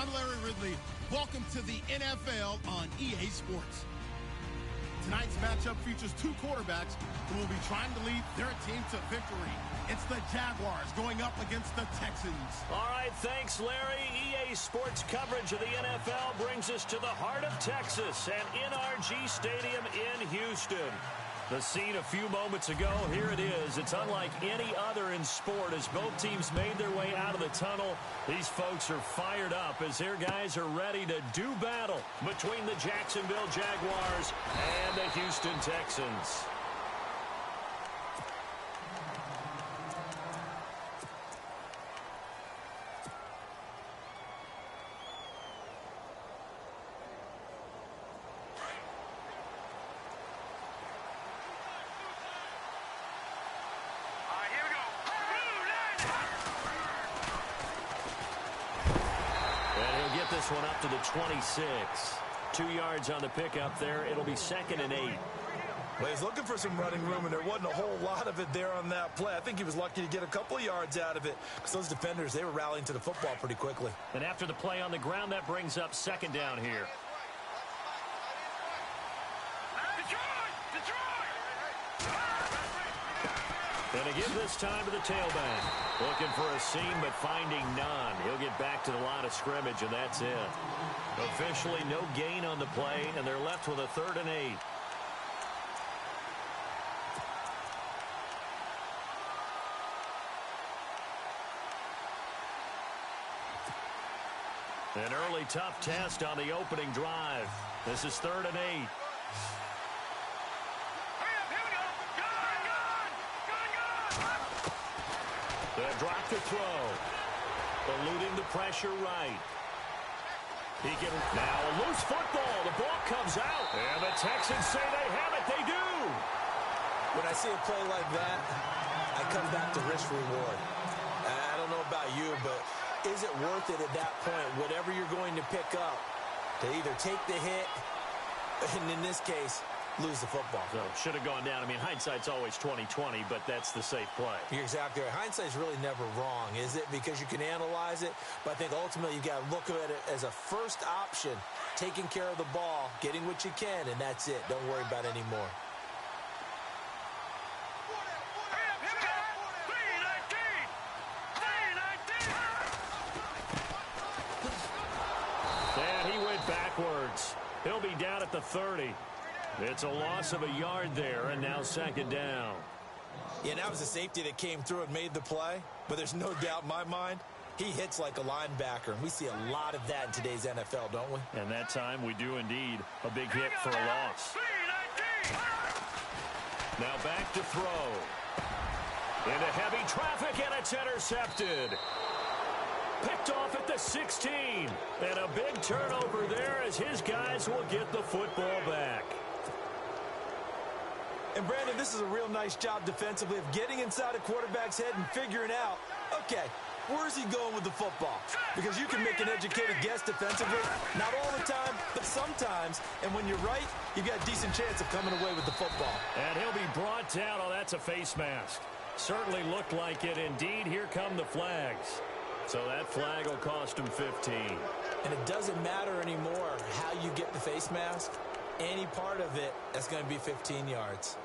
I'm Larry Ridley. Welcome to the NFL on EA Sports. Tonight's matchup features two quarterbacks who will be trying to lead their team to victory. It's the Jaguars going up against the Texans. All right, thanks, Larry. EA Sports coverage of the NFL brings us to the heart of Texas at NRG Stadium in Houston. The scene a few moments ago, here it is. It's unlike any other in sport as both teams made their way out of the tunnel. These folks are fired up as their guys are ready to do battle between the Jacksonville Jaguars and the Houston Texans. This one up to the 26. 2 yards on the pickup there. It'll be 2nd and 8. Well, he's looking for some running room, and there wasn't a whole lot of it there on that play. I think he was lucky to get a couple of yards out of it because those defenders, they were rallying to the football pretty quickly. And after the play on the ground, that brings up 2nd down here. And again this time to the tailback. Looking for a seam, but finding none. He'll get back to the line of scrimmage, and that's it. Officially no gain on the play, and they're left with a 3rd and 8. An early tough test on the opening drive. This is 3rd and 8. Drop to throw. Eluding the pressure right. He can now a loose football. The ball comes out. And the Texans say they have it. They do. When I see a play like that, I come back to risk reward. I don't know about you, but is it worth it at that point, whatever you're going to pick up, to either take the hit, and in this case, lose the football? So should have gone down. I mean, hindsight's always 20/20, but that's the safe play. You're exactly right. Hindsight's really never wrong, is it? Because you can analyze it, but I think ultimately you got to look at it as a first option, taking care of the ball, getting what you can, and that's it. Don't worry about any more. And he went backwards. He'll be down at the 30. It's a loss of a yard there, and now 2nd down. Yeah, that was a safety that came through and made the play, but there's no doubt in my mind, he hits like a linebacker, and we see a lot of that in today's NFL, don't we? And that time we do indeed. A big hit for a loss. Now back to throw. Into heavy traffic, and it's intercepted. Picked off at the 16. And a big turnover there as his guys will get the football back. And, Brandon, this is a real nice job defensively of getting inside a quarterback's head and figuring out, okay, where's he going with the football? Because you can make an educated guess defensively, not all the time, but sometimes. And when you're right, you've got a decent chance of coming away with the football. And he'll be brought down. Oh, that's a face mask. Certainly looked like it. Indeed, here come the flags. So that flag will cost him 15. And it doesn't matter anymore how you get the face mask. Any part of it, that's going to be 15 yards.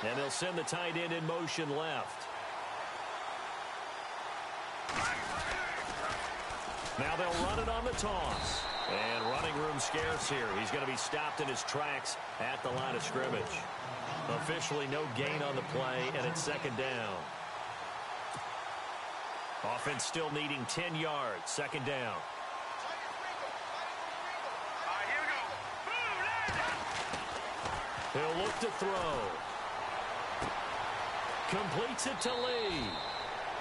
And they'll send the tight end in motion left. Now they'll run it on the toss. And running room scarce here. He's going to be stopped in his tracks at the line of scrimmage. Officially no gain on the play, and it's 2nd down. Offense still needing 10 yards. 2nd down. He'll look to throw. Completes it to Lee.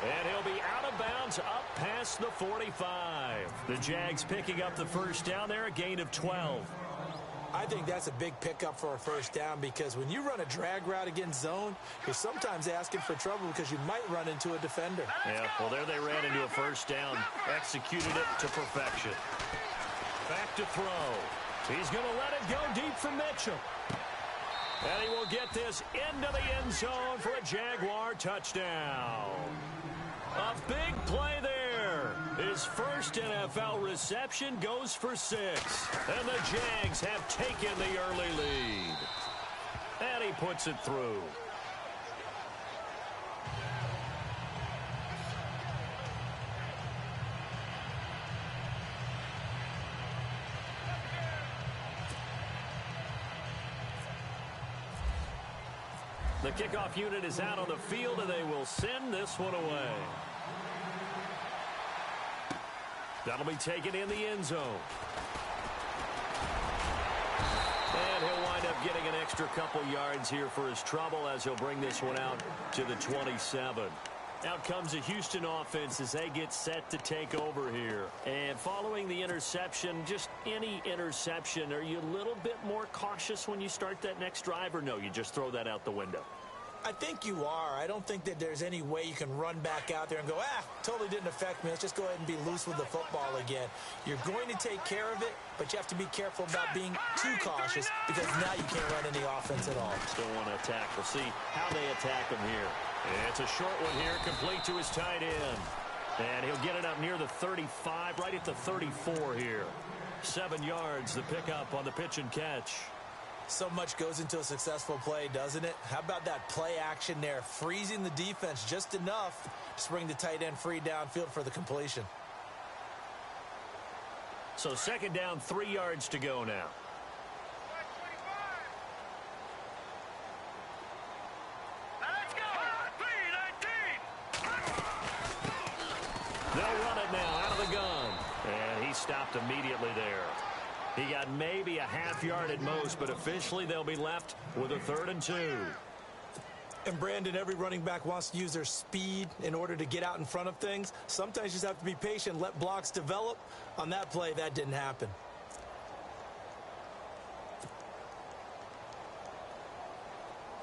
And he'll be out of bounds up past the 45. The Jags picking up the first down there, a gain of 12. I think that's a big pickup for a first down because when you run a drag route against zone, you're sometimes asking for trouble because you might run into a defender. Yeah, well, there they ran into a first down, executed it to perfection. Back to throw. He's going to let it go deep for Mitchell. And he will get this into the end zone for a Jaguar touchdown. A big play there. His first NFL reception goes for 6. And the Jags have taken the early lead. And he puts it through. The kickoff unit is out on the field, and they will send this one away. That'll be taken in the end zone. And he'll wind up getting an extra couple yards here for his trouble as he'll bring this one out to the 27. Out comes the Houston offense as they get set to take over here. And following the interception, just any interception, are you a little bit more cautious when you start that next drive, or no, you just throw that out the window? I think you are. I don't think that there's any way you can run back out there and go, totally didn't affect me. Let's just go ahead and be loose with the football again. You're going to take care of it, but you have to be careful about being too cautious because now you can't run any offense at all. Still want to attack. We'll see how they attack him here. It's a short one here, complete to his tight end. And he'll get it up near the 35, right at the 34 here. 7 yards, the pickup on the pitch and catch. So much goes into a successful play, doesn't it? How about that play action there, freezing the defense just enough to bring the tight end free downfield for the completion. So 2nd down, 3 yards to go now. They'll run it now out of the gun. And he stopped immediately there. He got maybe a half yard at most, but officially they'll be left with a 3rd and 2. And Brandon, every running back wants to use their speed in order to get out in front of things. Sometimes you just have to be patient, let blocks develop. On that play, that didn't happen.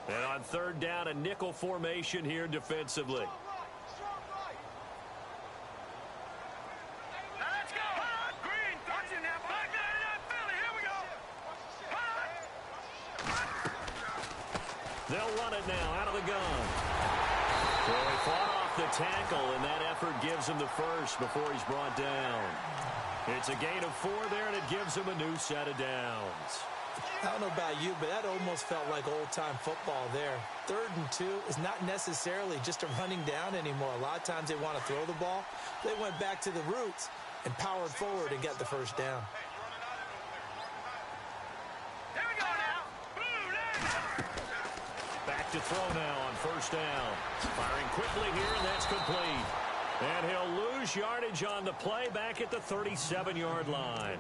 And on 3rd down, a nickel formation here defensively. They'll run it now out of the gun. So he fought off the tackle, and that effort gives him the first before he's brought down. It's a gain of 4 there, and it gives him a new set of downs. I don't know about you, but that almost felt like old-time football there. 3rd and 2 is not necessarily just a running down anymore. A lot of times they want to throw the ball. They went back to the roots and powered forward and got the first down. To throw now on 1st down. Firing quickly here, and that's complete. And he'll lose yardage on the play back at the 37-yard line.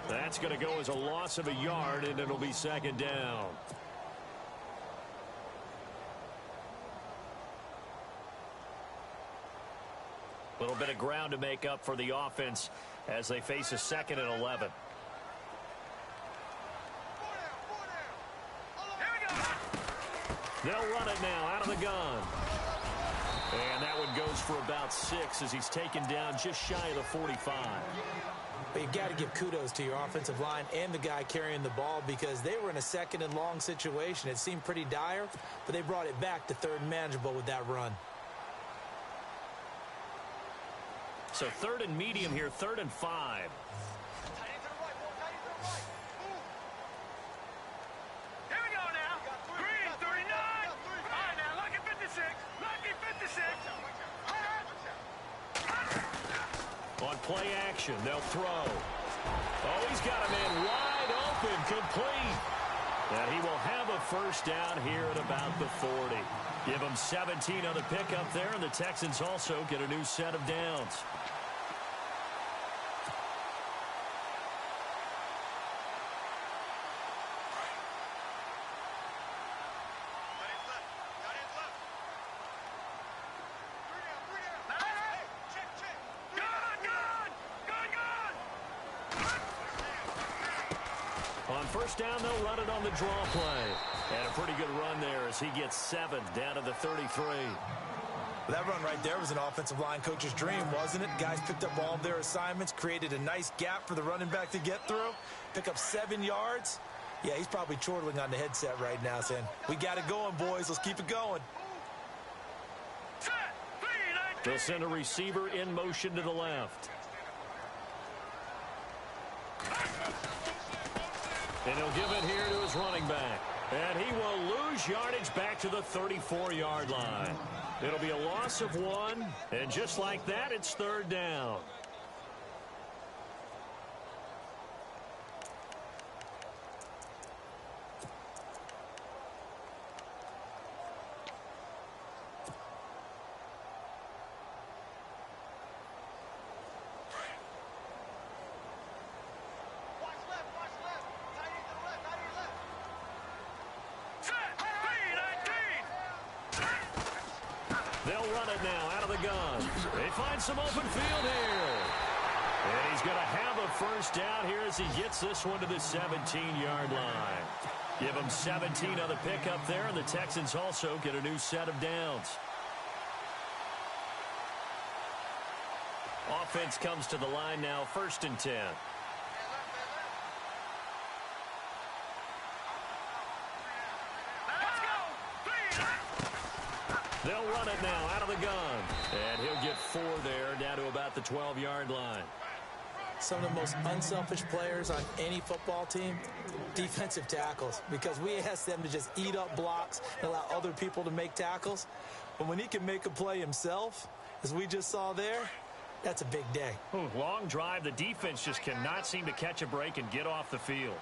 That's going to go as a loss of a yard, and it'll be 2nd down. A little bit of ground to make up for the offense as they face a 2nd and 11. They'll run it now out of the gun. And that one goes for about 6 as he's taken down just shy of the 45. But you got to give kudos to your offensive line and the guy carrying the ball because they were in a 2nd and long situation. It seemed pretty dire, but they brought it back to 3rd and manageable with that run. So 3rd and medium here, 3rd and 5. On play action, they'll throw. Oh, he's got a man wide open, complete. And he will have a 1st down here at about the 40. Give him 17 on the pickup there, and the Texans also get a new set of downs. On 1st down, they'll run it on the draw play. And a pretty good run there as he gets 7 down to the 33. That run right there was an offensive line coach's dream, wasn't it? Guys picked up all of their assignments, created a nice gap for the running back to get through, pick up 7 yards. Yeah, he's probably chortling on the headset right now saying, we got it going, boys. Let's keep it going. They'll send a receiver in motion to the left. And he'll give it here to his running back. And he will lose yardage back to the 34-yard line. It'll be a loss of 1, and just like that, it's 3rd down. They'll run it now out of the gun. They find some open field here. And he's going to have a first down here as he gets this one to the 17-yard line. Give him 17 on the pickup there, and the Texans also get a new set of downs. Offense comes to the line now, 1st and 10. They'll run it now out of the gun. And he'll get 4 there, down to about the 12-yard line. Some of the most unselfish players on any football team, defensive tackles, because we ask them to just eat up blocks and allow other people to make tackles. But when he can make a play himself, as we just saw there, that's a big day. Long drive. The defense just cannot seem to catch a break and get off the field.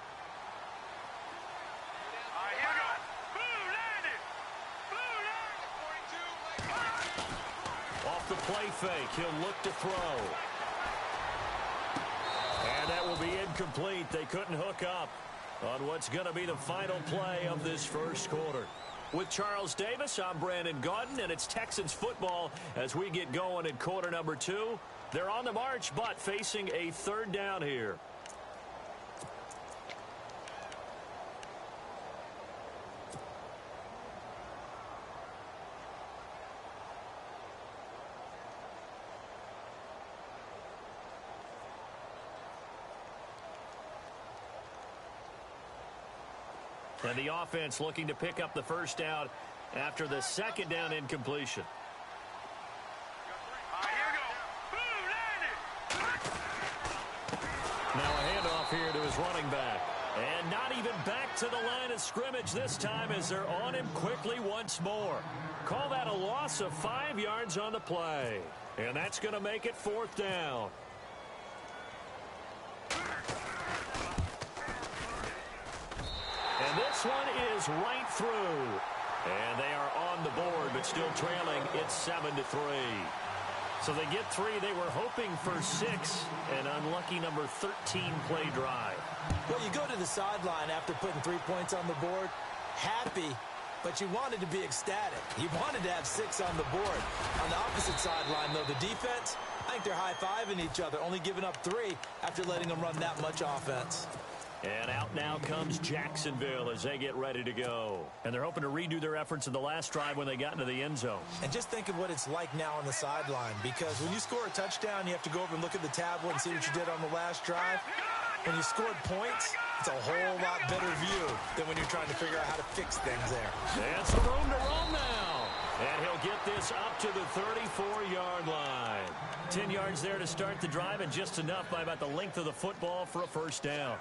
Off the play fake, he'll look to throw. And that will be incomplete. They couldn't hook up on what's going to be the final play of this first quarter. With Charles Davis, I'm Brandon Gaudin, and it's Texans football as we get going in quarter number 2. They're on the march, but facing a 3rd down here. And the offense looking to pick up the first down after the 2nd down incompletion. Now a handoff here to his running back. And not even back to the line of scrimmage this time as they're on him quickly once more. Call that a loss of 5 yards on the play. And that's going to make it 4th down. And this one is right through. And they are on the board, but still trailing. It's 7-3. So they get 3. They were hoping for 6. An unlucky number 13 play drive. Well, you go to the sideline after putting 3 points on the board, happy, but you wanted to be ecstatic. You wanted to have 6 on the board. On the opposite sideline, though, the defense, I think they're high-fiving each other, only giving up 3 after letting them run that much offense. And out now comes Jacksonville as they get ready to go. And they're hoping to redo their efforts in the last drive when they got into the end zone. And just think of what it's like now on the sideline, because when you score a touchdown, you have to go over and look at the tablet and see what you did on the last drive. When you scored points, it's a whole lot better view than when you're trying to figure out how to fix things there. And some room to roam now. And he'll get this up to the 34-yard line. 10 yards there to start the drive, and just enough by about the length of the football for a first down.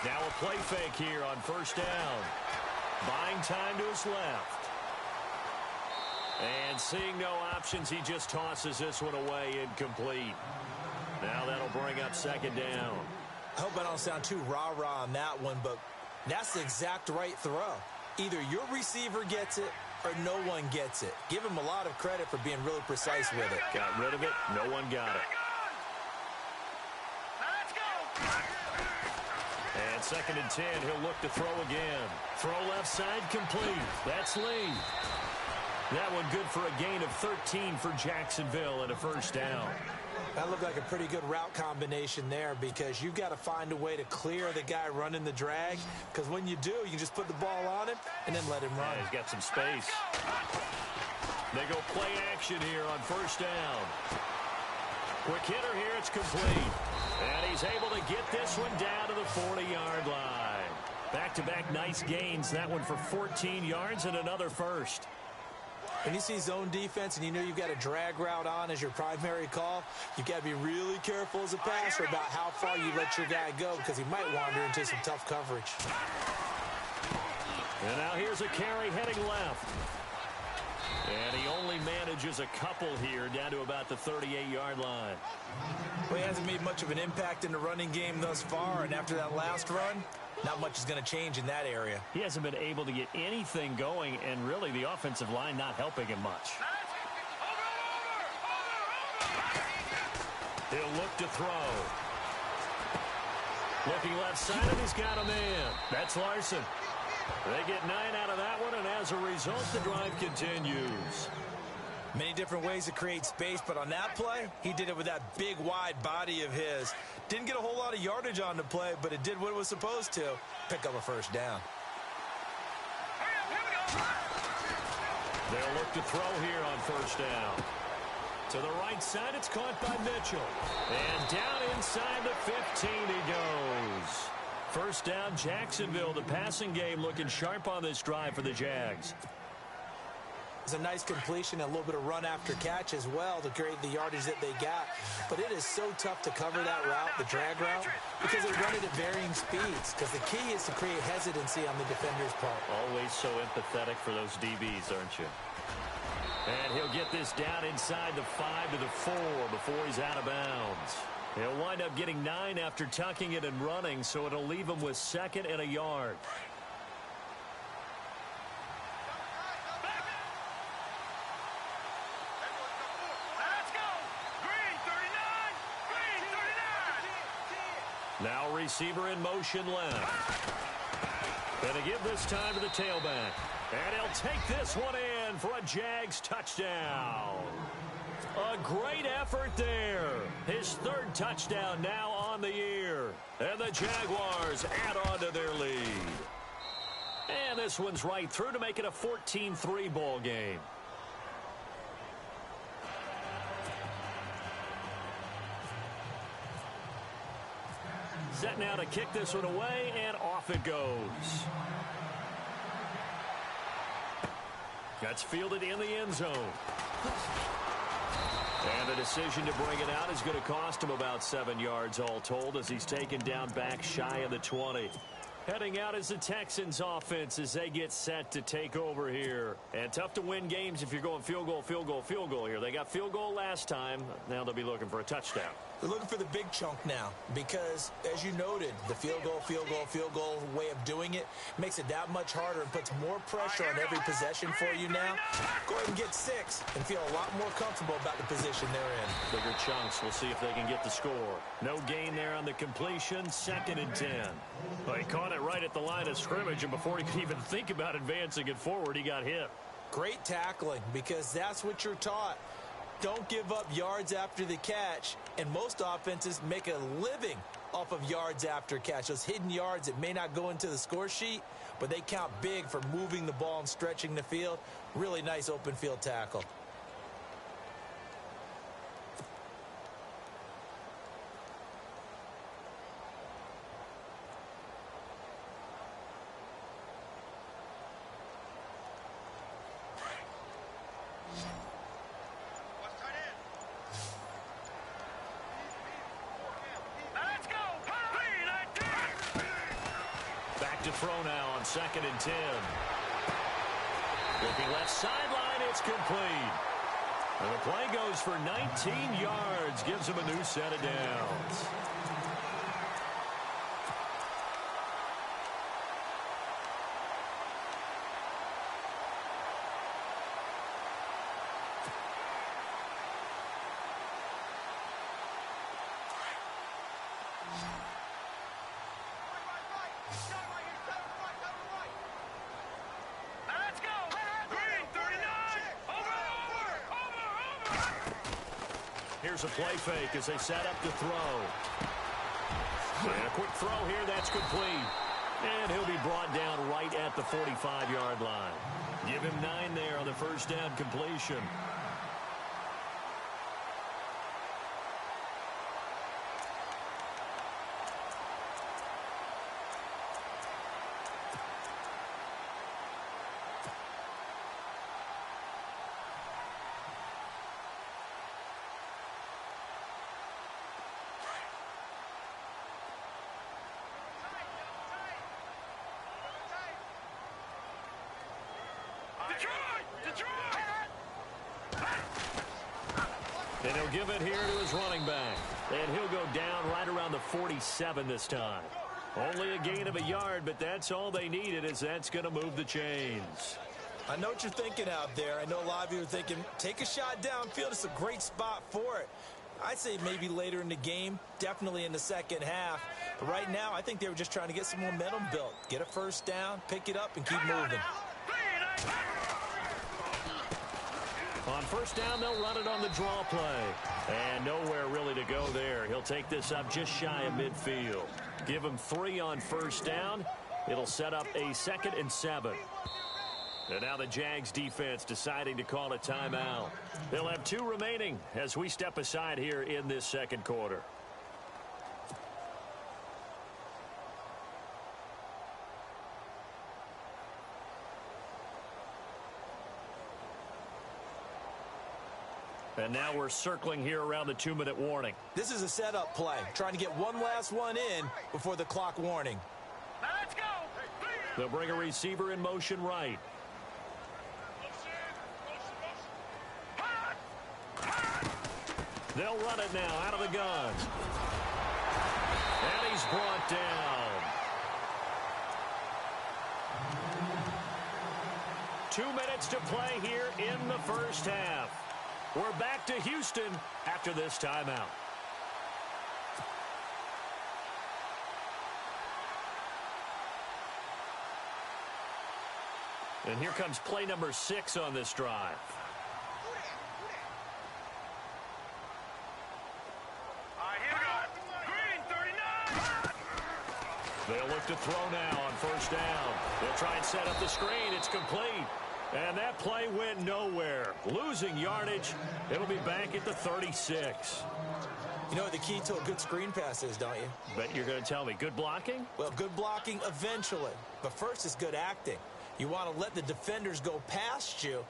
Now a play fake here on first down. Buying time to his left. And seeing no options, he just tosses this one away incomplete. Now that'll bring up 2nd down. I hope I don't sound too rah-rah on that one, but that's the exact right throw. Either your receiver gets it or no one gets it. Give him a lot of credit for being really precise with it. Got rid of it. No one got it. And 2nd and 10, he'll look to throw again. Throw left side complete. That's Lee. That one good for a gain of 13 for Jacksonville and a first down. That looked like a pretty good route combination there because you've got to find a way to clear the guy running the drag, because when you do, you can just put the ball on him and then let him run. Yeah, he's got some space. They go play action here on first down. Quick hitter here, it's complete. And he's able to get this one down to the 40-yard line. Back-to-back nice gains. That one for 14 yards and another first. When you see zone defense and you know you've got a drag route on as your primary call, you've got to be really careful as a passer about how far you let your guy go, because he might wander into some tough coverage. And now here's a carry heading left. And he only manages a couple here down to about the 38-yard line. Well, he hasn't made much of an impact in the running game thus far, and after that last run, not much is going to change in that area. He hasn't been able to get anything going, and really the offensive line not helping him much. He'll look to throw. Looking left side, and he's got a man. That's Larson. They get 9 out of that one, and as a result, the drive continues. Many different ways to create space, but on that play, he did it with that big, wide body of his. Didn't get a whole lot of yardage on the play, but it did what it was supposed to. Pick up a first down. They'll look to throw here on first down. To the right side, it's caught by Mitchell. And down inside the 15 he goes. First down, Jacksonville. The passing game looking sharp on this drive for the Jags. It's a nice completion and a little bit of run after catch as well to create the yardage that they got. But it is so tough to cover that route, the drag route, because they run it at varying speeds. Because the key is to create hesitancy on the defender's part. Always so empathetic for those DBs, aren't you? And he'll get this down inside the 5 to the 4 before he's out of bounds. He'll wind up getting 9 after tucking it and running, so it'll leave him with 2nd and a yard. Now receiver in motion left. Gonna give this time to the tailback. And he'll take this one in for a Jags touchdown. A great effort there. His 3rd touchdown now on the year. And the Jaguars add on to their lead. And this one's right through to make it a 14-3 ball game. Set now to kick this one away, and off it goes. That's fielded in the end zone. And the decision to bring it out is going to cost him about 7 yards all told as he's taken down back shy of the 20. Heading out is the Texans offense as they get set to take over here. And tough to win games if you're going field goal, field goal, field goal here. They got field goal last time. Now they'll be looking for a touchdown. They're looking for the big chunk now because, as you noted, the field goal way of doing it makes it that much harder and puts more pressure on every possession for you now. Go ahead and get 6 and feel a lot more comfortable about the position they're in. Bigger chunks. We'll see if they can get the score. No gain there on the completion. 2nd and 10. Well, he caught it right at the line of scrimmage, and before he could even think about advancing it forward, he got hit. Great tackling because that's what you're taught. Don't give up yards after the catch, and most offenses make a living off of yards after catch. Those hidden yards that may not go into the score sheet, but they count big for moving the ball and stretching the field. Really nice open field tackle. To throw now on 2nd and 10. Looking left sideline, it's complete. And the play goes for 19 yards, gives him a new set of downs. Here's a play fake as they set up to throw. And a quick throw here, that's complete. And he'll be brought down right at the 45-yard line. Give him 9 there on the first down completion. And he'll give it here to his running back. And he'll go down right around the 47 this time. Only a gain of a yard, but that's all they needed, as that's going to move the chains. I know what you're thinking out there. I know a lot of you are thinking, take a shot downfield. It's a great spot for it. I'd say maybe later in the game, definitely in the second half. But right now, I think they were just trying to get some momentum built. Get a first down, pick it up, and keep moving. On first down, they'll run it on the draw play. And nowhere really to go there. He'll take this up just shy of midfield. Give him 3 on first down. It'll set up a 2nd and 7. And now the Jags defense deciding to call a timeout. They'll have 2 remaining as we step aside here in this second quarter. And now we're circling here around the 2-minute warning. This is a setup play, trying to get one last one in before the clock warning. Now let's go. They'll bring a receiver in motion right. They'll run it now out of the gun. And he's brought down. 2 minutes to play here in the first half. We're back to Houston after this timeout. And here comes play number 6 on this drive. They'll look to throw now on first down. They'll try and set up the screen. It's complete. And that play went nowhere. Losing yardage. It'll be back at the 36. You know what the key to a good screen pass is, don't you? Bet you're going to tell me. Good blocking? Well, good blocking eventually. But first is good acting. You want to let the defenders go past you,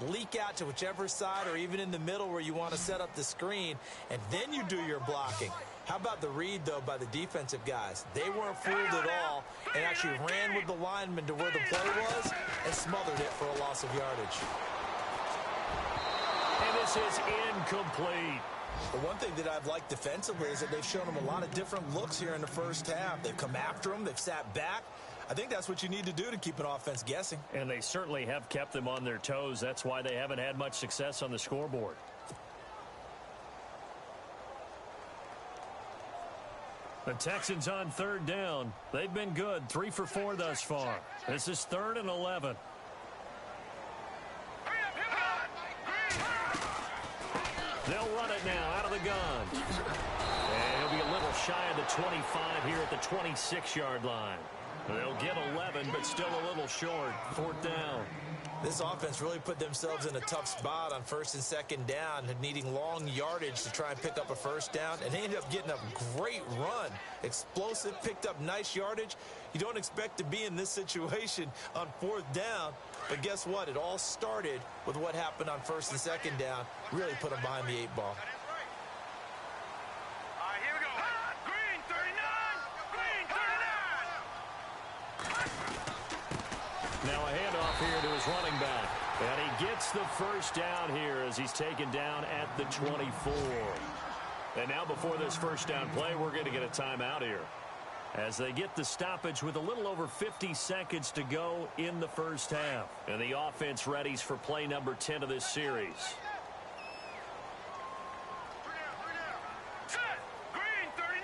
leak out to whichever side or even in the middle where you want to set up the screen, and then you do your blocking. How about the read, though, by the defensive guys? They weren't fooled at all and actually ran with the lineman to where the play was and smothered it for a loss of yardage. And this is incomplete. The one thing that I've liked defensively is that they've shown them a lot of different looks here in the first half. They've come after them. They've sat back. I think that's what you need to do to keep an offense guessing. And they certainly have kept them on their toes. That's why they haven't had much success on the scoreboard. The Texans on third down. They've been good. 3 for 4 thus far. This is 3rd and 11. They'll run it now out of the gun. And he'll be a little shy of the 25 here at the 26-yard line. They'll get 11, but still a little short. 4th down. This offense really put themselves in a tough spot on 1st and 2nd down, needing long yardage to try and pick up a first down, and they ended up getting a great run. Explosive, picked up nice yardage. You don't expect to be in this situation on 4th down, but guess what? It all started with what happened on 1st and 2nd down. Really put them behind the 8 ball. Here we go. Green 39. Now a handoff here to his running back. And he gets the first down here as he's taken down at the 24. And now before this first down play, we're going to get a timeout here, as they get the stoppage with a little over 50 seconds to go in the first half. And the offense readies for play number 10 of this series. Set. Green 39.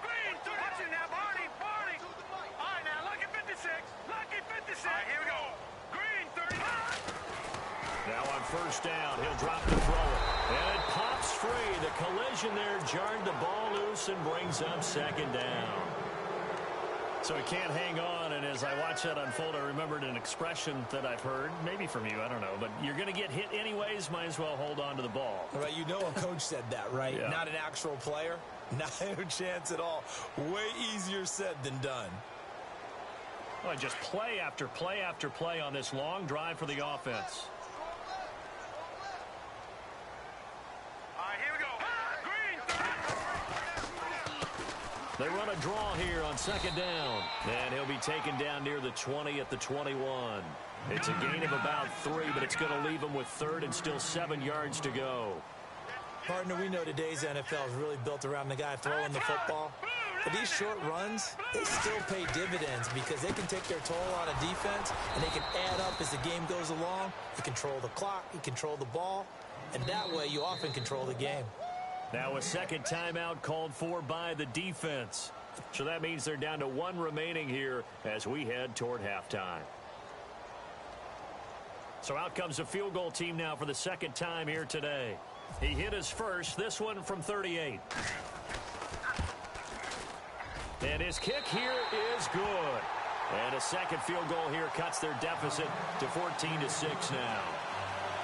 Green 39. Watching now, Barney. All right, now, lucky 56. Lucky 56. All right, here we go. Green 39. Now on first down, he'll drop to throw it. And it pops free. The collision there jarred the ball loose and brings up second down. So he can't hang on, and as I watch that unfold, I remembered an expression that I've heard, maybe from you, I don't know, but you're going to get hit anyways, might as well hold on to the ball. Right, you know a coach said that, right? Yeah. Not an actual player. Not a chance at all. Way easier said than done. Well, just play after play after play on this long drive for the offense. All right, here we go. Green. They run a draw here on second down. And he'll be taken down near the 20 at the 21. It's a gain of about 3, but it's going to leave him with third and still 7 yards to go. Partner, we know today's NFL is really built around the guy throwing the football. But these short runs, they still pay dividends because they can take their toll on a defense, and they can add up as the game goes along. You control the clock, you control the ball, and that way you often control the game. Now a second timeout called for by the defense. So that means they're down to 1 remaining here as we head toward halftime. So out comes the field goal team now for the second time here today. He hit his first, this one from 38. And his kick here is good. And a second field goal here cuts their deficit to 14-6 now.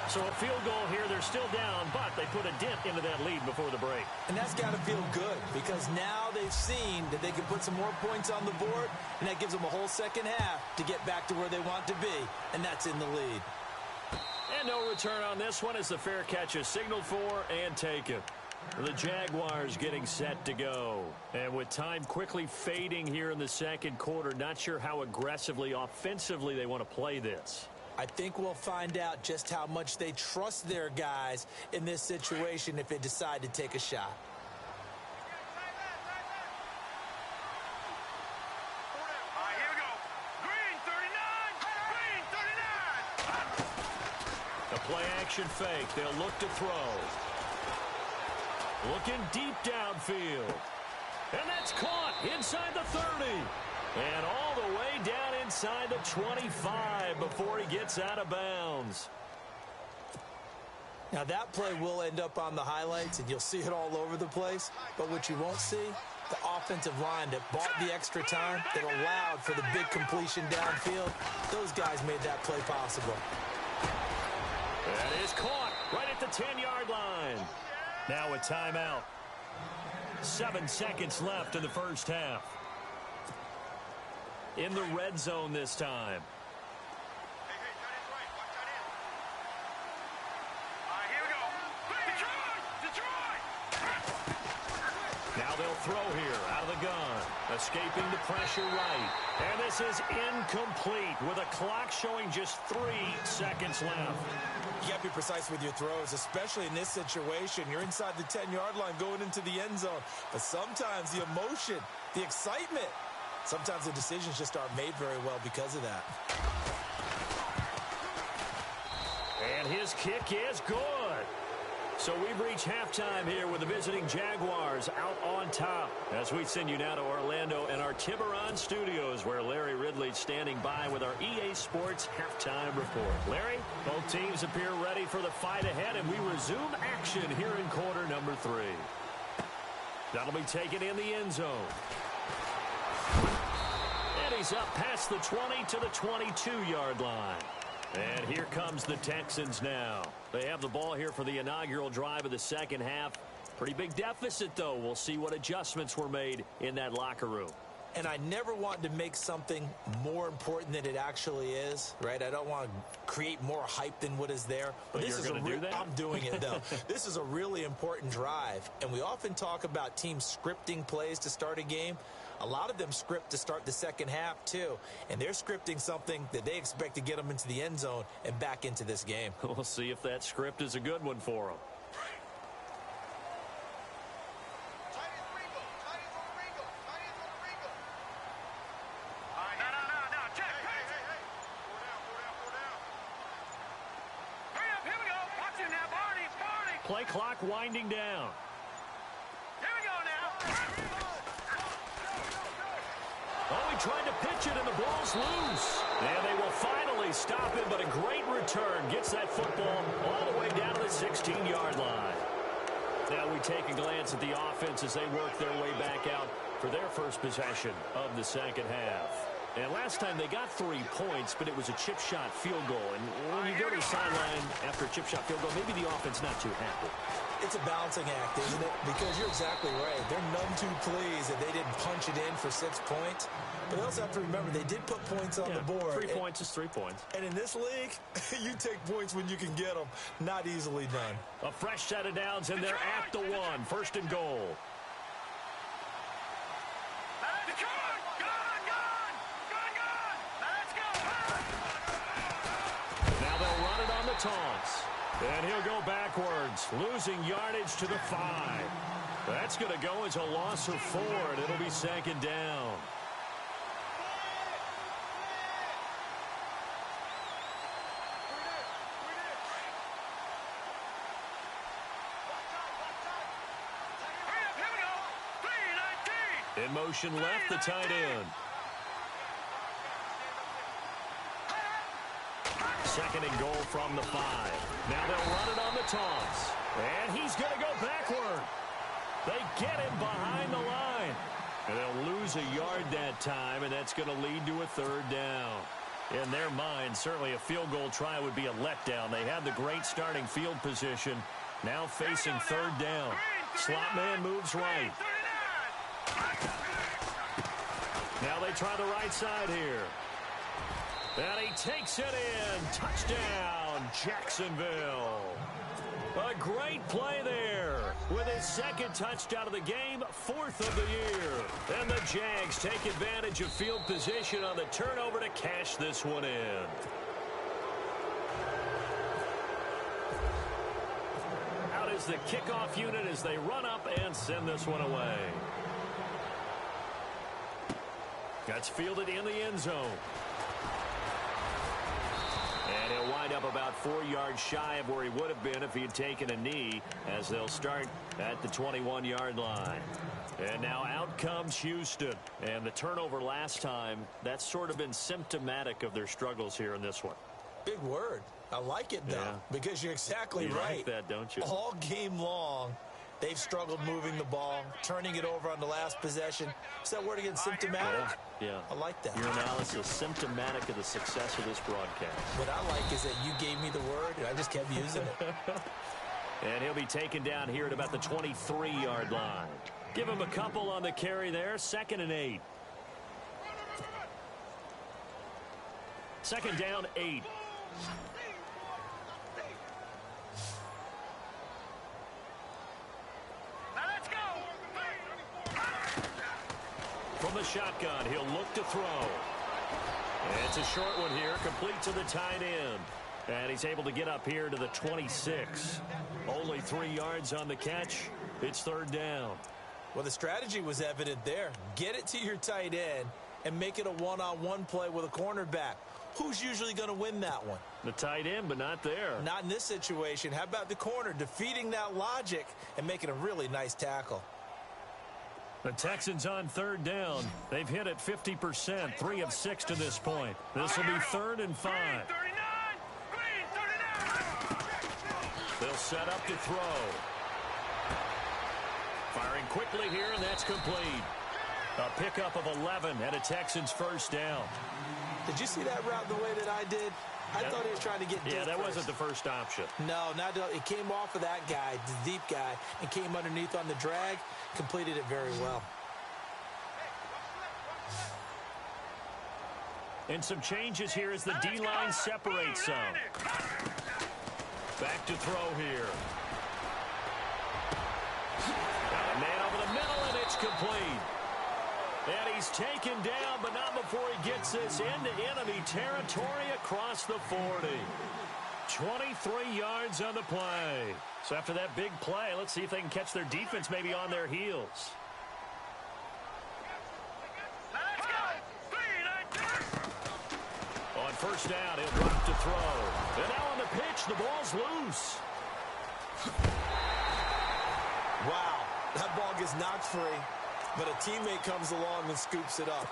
So a field goal here, they're still down, but they put a dent into that lead before the break. And that's got to feel good because now they've seen that they can put some more points on the board, and that gives them a whole second half to get back to where they want to be, and that's in the lead. And no return on this one as the fair catch is signaled for and taken. The Jaguars getting set to go. And with time quickly fading here in the second quarter, not sure how aggressively, offensively they want to play this. I think we'll find out just how much they trust their guys in this situation if they decide to take a shot. All right, here we go. Green 39. Green 39. A play action fake. They'll look to throw. Looking deep downfield. And that's caught inside the 30. And all the way down inside the 25 before he gets out of bounds. Now that play will end up on the highlights, and you'll see it all over the place. But what you won't see, the offensive line that bought the extra time, that allowed for the big completion downfield, those guys made that play possible. That is caught right at the 10-yard line. Now a timeout. 7 seconds left in the first half. In the red zone this time. All right, here we go. Detroit. Now they'll throw here out of the gun. Escaping the pressure right. And this is incomplete with a clock showing just 3 seconds left. You got to be precise with your throws, especially in this situation. You're inside the 10-yard line going into the end zone. But sometimes the emotion, the excitement, sometimes the decisions just aren't made very well because of that. And his kick is good. So we've reached halftime here with the visiting Jaguars out on top. As we send you now to Orlando and our Tiburon studios, where Larry Ridley's standing by with our EA Sports halftime report. Larry, both teams appear ready for the fight ahead, and we resume action here in quarter number 3. That'll be taken in the end zone. And he's up past the 20 to the 22-yard line. And here comes the Texans now. They have the ball here for the inaugural drive of the second half. Pretty big deficit, though. We'll see what adjustments were made in that locker room. And I never want to make something more important than it actually is, right? I don't want to create more hype than what is there. But this you're is going to do that? I'm doing it, though. This is a really important drive. And we often talk about teams scripting plays to start a game. A lot of them script to start the second half, too. And they're scripting something that they expect to get them into the end zone and back into this game. We'll see if that script is a good one for them. Play clock winding down. Here we go now. Oh, he tried to pitch it, and the ball's loose. And they will finally stop him, but a great return. Gets that football all the way down to the 16-yard line. Now we take a glance at the offense as they work their way back out for their first possession of the second half. And last time they got 3 points, but it was a chip shot field goal. And when you go to the sideline after a chip shot field goal, maybe the offense not too happy. It's a balancing act, isn't it? Because you're exactly right. They're none too pleased that they didn't punch it in for 6 points. But they also have to remember they did put points on the board. 3 points is 3 points. And in this league, you take points when you can get them. Not easily done. A fresh set of downs, and they're at the 1. First and goal. Now they'll run it on the taunts. And he'll go backwards, losing yardage to the 5. That's going to go as a loss of 4, and it'll be second down. In motion left, the tight end. Second and goal from the 5. Now they'll run it on the taunts. And he's going to go backward. They get him behind the line. And they'll lose a yard that time, and that's going to lead to a third down. In their mind, certainly a field goal try would be a letdown. They had the great starting field position. Now facing third down. Slot man moves right. Now they try the right side here. And he takes it in. Touchdown, Jacksonville. A great play there with his second touchdown of the game, 4th of the year. And the Jags take advantage of field position on the turnover to cash this one in. Out is the kickoff unit as they run up and send this one away. That's fielded in the end zone. And he'll wind up about 4 yards shy of where he would have been if he had taken a knee, as they'll start at the 21-yard line. And now out comes Houston. And the turnover last time, that's sort of been symptomatic of their struggles here in this one. Big word. I like it, though, because you're exactly you right. Like that, don't you? All game long, they've struggled moving the ball, turning it over on the last possession. Is that word again, symptomatic? Yeah. I like that. Your analysis symptomatic of the success of this broadcast. What I like is that you gave me the word, and I just kept using it. And he'll be taken down here at about the 23-yard line. Give him a couple on the carry there. 2nd and 8. Second down, 8. From the shotgun, he'll look to throw. And it's a short one here, complete to the tight end. And he's able to get up here to the 26. Only 3 yards on the catch. It's third down. Well, the strategy was evident there. Get it to your tight end and make it a one-on-one play with a cornerback. Who's usually going to win that one? The tight end, but not there. Not in this situation. How about the corner defeating that logic and making a really nice tackle? The Texans on third down. They've hit it 50%, 3 of 6 to this point. This will be 3rd and 5. They'll set up to throw. Firing quickly here, and that's complete. A pickup of 11 and a Texans first down. Did you see that route the way that I did? I thought he was trying to get deep. Yeah, that first. wasn't the first option. No, it came off of that guy, the deep guy, and came underneath on the drag. Completed it very well. And some changes here as the D-line separates some. Back to throw here. Got a man over the middle, and it's complete. And he's taken down, but not before he gets this into enemy territory across the 40. 23 yards on the play. So after that big play, let's see if they can catch their defense maybe on their heels. On first down, he'll drop to throw. And now on the pitch, the ball's loose. Wow, that ball gets knocked free, but a teammate comes along and scoops it up.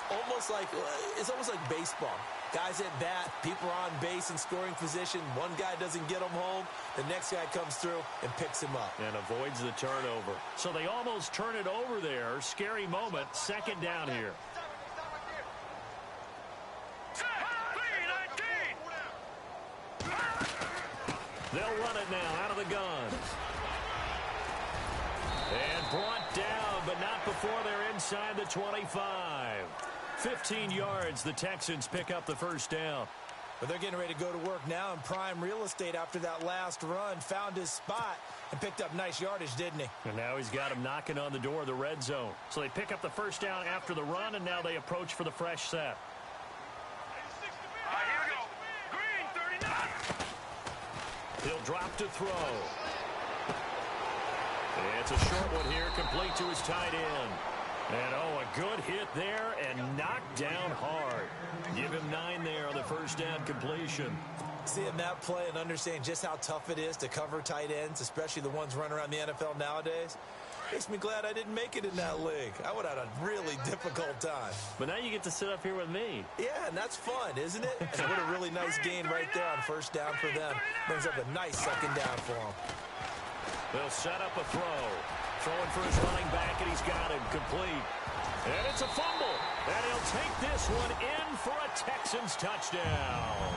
It's almost like baseball. Guys at bat, people are on base in scoring position. One guy doesn't get them home. The next guy comes through and picks him up. And avoids the turnover. So they almost turn it over there. Scary moment. Second down here. They'll run it now out of the gun. And brought down, but not before they're inside the 25. 15 yards, the Texans pick up the first down. But they're getting ready to go to work now in prime real estate after that last run. Found his spot and picked up nice yardage, didn't he? And now he's got him knocking on the door of the red zone. So they pick up the first down after the run, and now they approach for the fresh set. Here we go. Green, 39. He'll drop to throw. It's a short one here, complete to his tight end. And, oh, a good hit there and knocked down hard. Give him 9 there on the first down completion. Seeing that play and understanding just how tough it is to cover tight ends, especially the ones running around the NFL nowadays, makes me glad I didn't make it in that league. I would have had a really difficult time. But now you get to sit up here with me. Yeah, and that's fun, isn't it? And what a really nice gain right there on first down for them. Brings up a nice second down for them. They'll set up a throw. Throwing for his running back, and he's got him complete. And it's a fumble. And he'll take this one in for a Texans touchdown.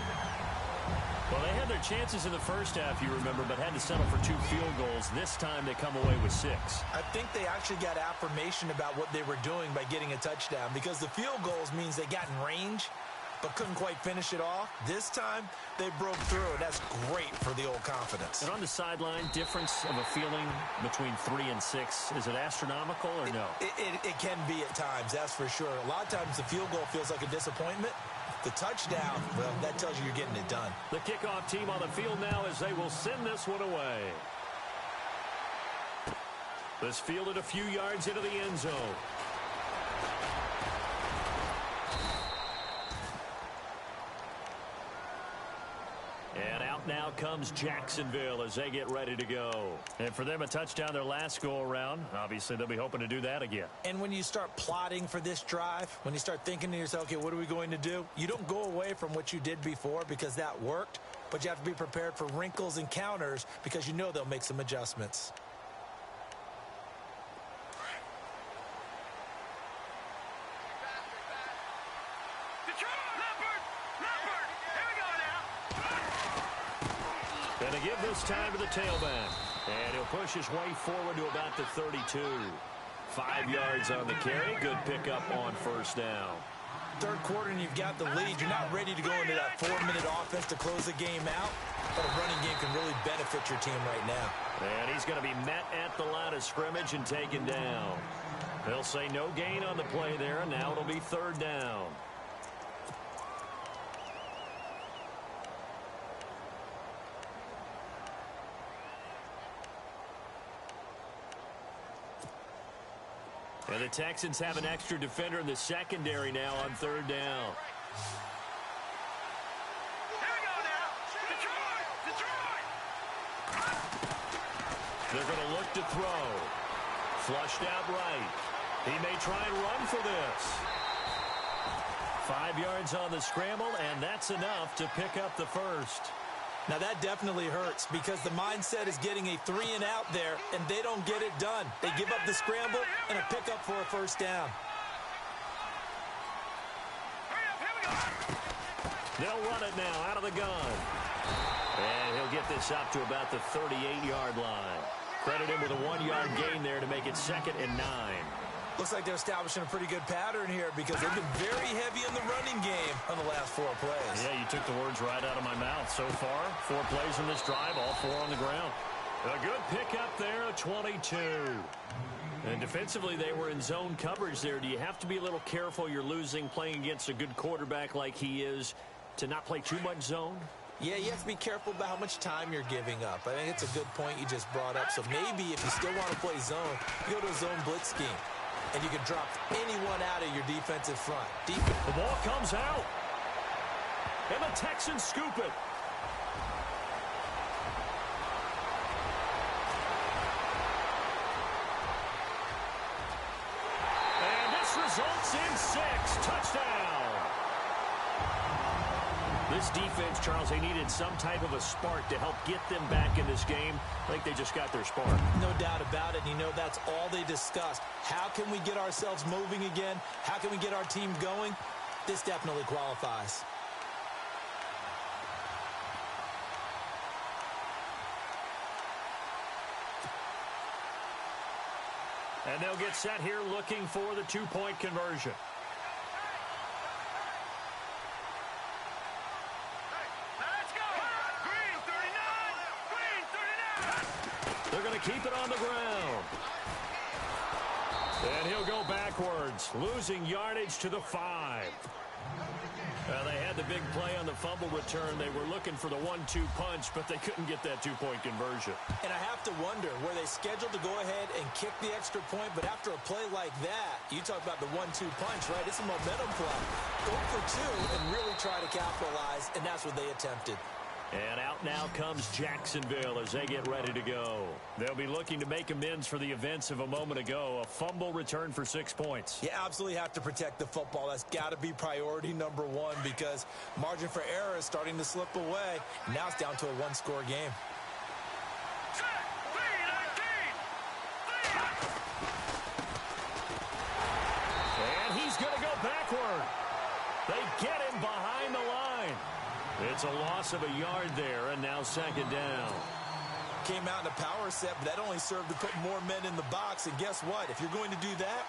Well, they had their chances in the first half, you remember, but had to settle for 2 field goals. This time they come away with 6. I think they actually got affirmation about what they were doing by getting a touchdown, because the field goals means they got in range but couldn't quite finish it off. This time, they broke through, and that's great for the old confidence. And on the sideline, difference of a feeling between 3 and 6, is it astronomical or no? It can be at times, that's for sure. A lot of times the field goal feels like a disappointment. The touchdown, well, that tells you you're getting it done. The kickoff team on the field now as they will send this one away. This fielded a few yards into the end zone. And out now comes Jacksonville as they get ready to go. And for them, a touchdown their last go-around. Obviously, they'll be hoping to do that again. And when you start plotting for this drive, when you start thinking to yourself, okay, what are we going to do? You don't go away from what you did before because that worked, but you have to be prepared for wrinkles and counters because you know they'll make some adjustments. And to give this time to the tailback. And he'll push his way forward to about the 32. 5 yards on the carry. Good pickup on first down. Third quarter and you've got the lead. You're not ready to go into that 4-minute offense to close the game out. But a running game can really benefit your team right now. And he's going to be met at the line of scrimmage and taken down. They'll say no gain on the play there. And now it'll be third down. And the Texans have an extra defender in the secondary now on third down. Here we go now. Detroit! They're going to look to throw. Flushed out right. He may try and run for this. 5 yards on the scramble, and that's enough to pick up the first. Now that definitely hurts because the mindset is getting a 3-and-out there, and they don't get it done. They give up the scramble and a pickup for a first down. They'll run it now out of the gun. And he'll get this up to about the 38-yard line. Credit him with a 1-yard gain there to make it 2nd and 9. Looks like they're establishing a pretty good pattern here because they've been very heavy in the running game on the last 4 plays. Yeah, you took the words right out of my mouth. So far, 4 plays in this drive, all 4 on the ground. A good pickup there, a 22. And defensively, they were in zone coverage there. Do you have to be a little careful? You're losing, playing against a good quarterback like he is, to not play too much zone? Yeah, you have to be careful about how much time you're giving up. I think it's a good point you just brought up. So maybe if you still want to play zone, you go to a zone blitz scheme. And you can drop anyone out of your defensive front. The ball comes out. And the Texans scoop it. And this results in 6. Touchdown. This defense, Charles, they needed some type of a spark to help get them back in this game. I think they just got their spark. No doubt about it. You know, that's all they discussed. How can we get ourselves moving again? How can we get our team going? This definitely qualifies. And they'll get set here looking for the two-point conversion. Let's go! Green 39! Green 39! They're going to keep it on the ground. And he'll go backwards, losing yardage to the 5. They had the big play on the fumble return. They were looking for the 1-2 punch, but they couldn't get that two-point conversion. And I have to wonder, were they scheduled to go ahead and kick the extra point, but after a play like that, you talk about the 1-2 punch, right? It's a momentum play. Go for 2 and really try to capitalize, and that's what they attempted. And out now comes Jacksonville as they get ready to go. They'll be looking to make amends for the events of a moment ago. A fumble return for 6 points. You absolutely have to protect the football. That's got to be priority number 1 because margin for error is starting to slip away. Now it's down to a one-score game. And he's going to go backward. They get him behind the line. It's a loss of a yard there, and now second down. Came out in a power set, but that only served to put more men in the box. And guess what? If you're going to do that,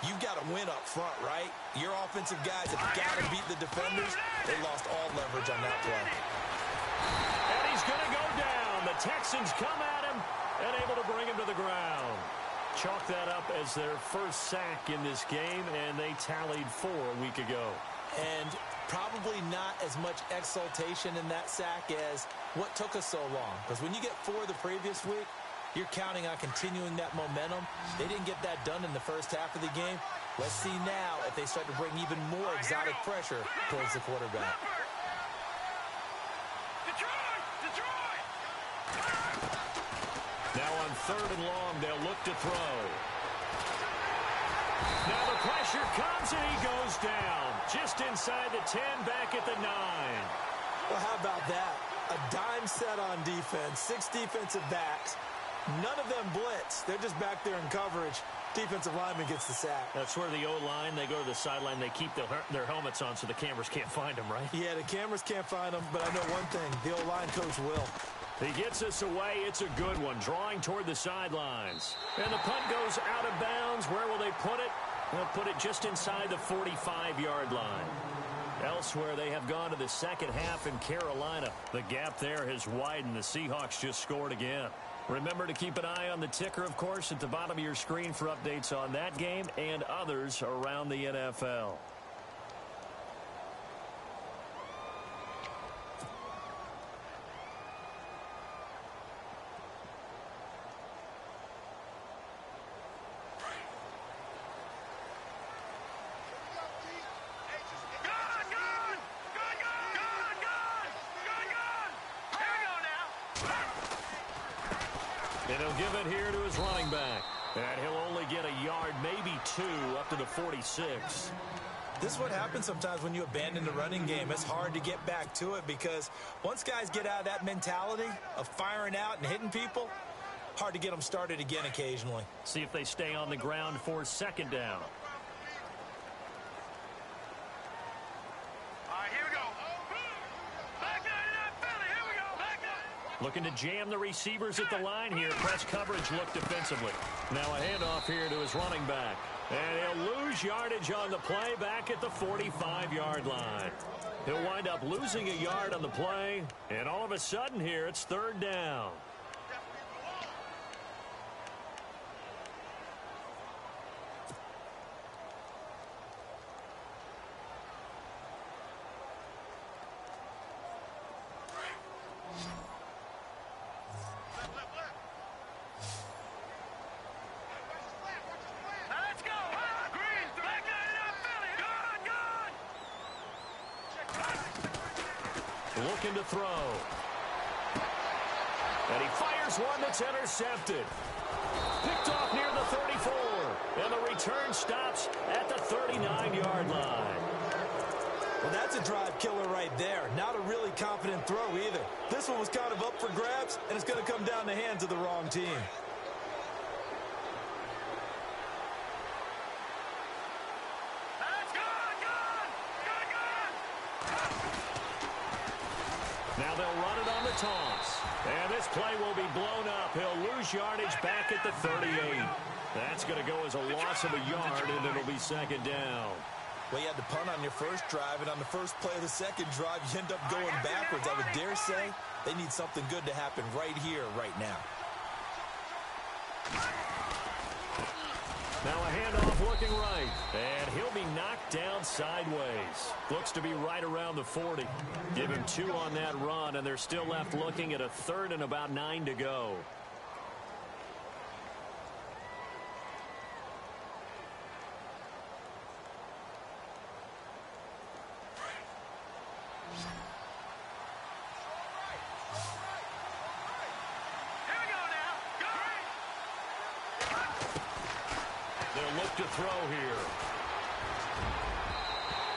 you've got to win up front, right? Your offensive guys have got to beat the defenders. They lost all leverage on that play. And he's going to go down. The Texans come at him and able to bring him to the ground. Chalk that up as their first sack in this game, and they tallied 4 a week ago. And probably not as much exultation in that sack as what took us so long. Because when you get 4 the previous week, you're counting on continuing that momentum. They didn't get that done in the first half of the game. Let's see now if they start to bring even more exotic pressure towards the quarterback. Detroit! Now on 3rd and long, they'll look to throw. Now the pressure comes and he goes down. Just inside the 10, back at the 9. Well, how about that? A dime set on defense, 6 defensive backs. None of them blitz. They're just back there in coverage. Defensive lineman gets the sack. That's where the O-line, they go to the sideline, they keep their helmets on so the cameras can't find them, right? Yeah, the cameras can't find them, but I know one thing. The O-line coach will. He gets us away. It's a good one, drawing toward the sidelines. And the punt goes out of bounds. Where will they put it? They'll put it just inside the 45-yard line. Elsewhere, they have gone to the second half in Carolina. The gap there has widened. The Seahawks just scored again. Remember to keep an eye on the ticker, of course, at the bottom of your screen for updates on that game and others around the NFL. And he'll give it here to his running back. And he'll only get a yard, maybe 2, up to the 46. This is what happens sometimes when you abandon the running game. It's hard to get back to it because once guys get out of that mentality of firing out and hitting people, hard to get them started again occasionally. See if they stay on the ground for second down. All right, here we go. Back nine, Philly, here we go. Back nine. Looking to jam the receivers at the line here. Press coverage look defensively. Now a handoff here to his running back. And he'll lose yardage on the play back at the 45-yard line. He'll wind up losing a yard on the play. And all of a sudden here, it's third down. Let's go. Green, back nine, Philly. Gone. Looking to throw. And he fires one that's intercepted. Picked off near the 34. And the return stops at the 39-yard line. Well, that's a drive killer right right there. Not a really confident throw either. This one was kind of up for grabs, and it's going to come down the hands of the wrong team. Now they'll run it on the toss. And this play will be blown up. He'll lose yardage back at the 38. That's going to go as a loss of a yard, and it'll be second down. Well, you had to punt on your first drive, and on the first play of the second drive, you end up going backwards. I would dare say they need something good to happen right here, right now. Now a handoff looking right, and he'll be knocked down sideways. Looks to be right around the 40. Give him 2 on that run, and they're still left looking at a third and about 9 to go. They'll look to throw here.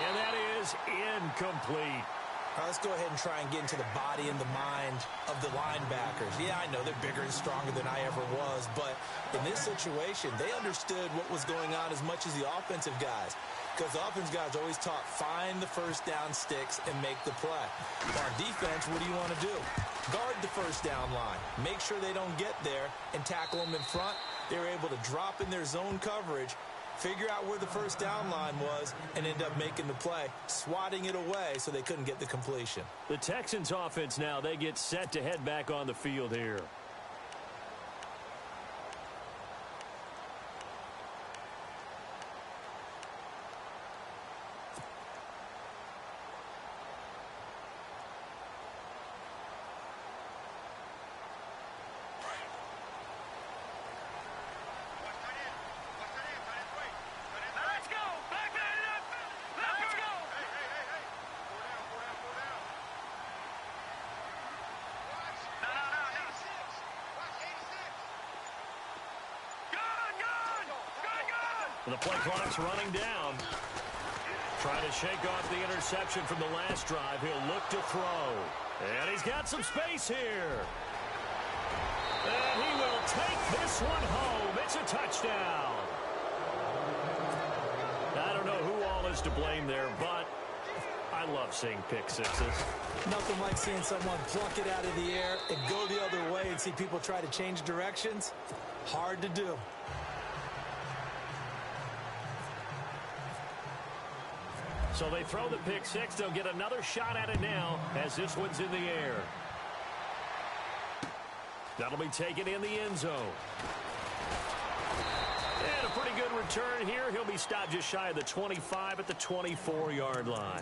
And that is incomplete. All right, let's go ahead and try and get into the body and the mind of the linebackers. Yeah, I know they're bigger and stronger than I ever was, but in this situation, they understood what was going on as much as the offensive guys. Because the offensive guys always taught, find the first down sticks and make the play. On defense, what do you want to do? Guard the first down line. Make sure they don't get there and tackle them in front. They were able to drop in their zone coverage, figure out where the first down line was, and end up making the play, swatting it away so they couldn't get the completion. The Texans offense now, they get set to head back on the field here. The play clock's running down. Trying to shake off the interception from the last drive. He'll look to throw. And he's got some space here. And he will take this one home. It's a touchdown. I don't know who all is to blame there, but I love seeing pick sixes. Nothing like seeing someone pluck it out of the air and go the other way and see people try to change directions. Hard to do. So they throw the pick six. They'll get another shot at it now as this one's in the air. That'll be taken in the end zone. And a pretty good return here. He'll be stopped just shy of the 25 at the 24-yard line.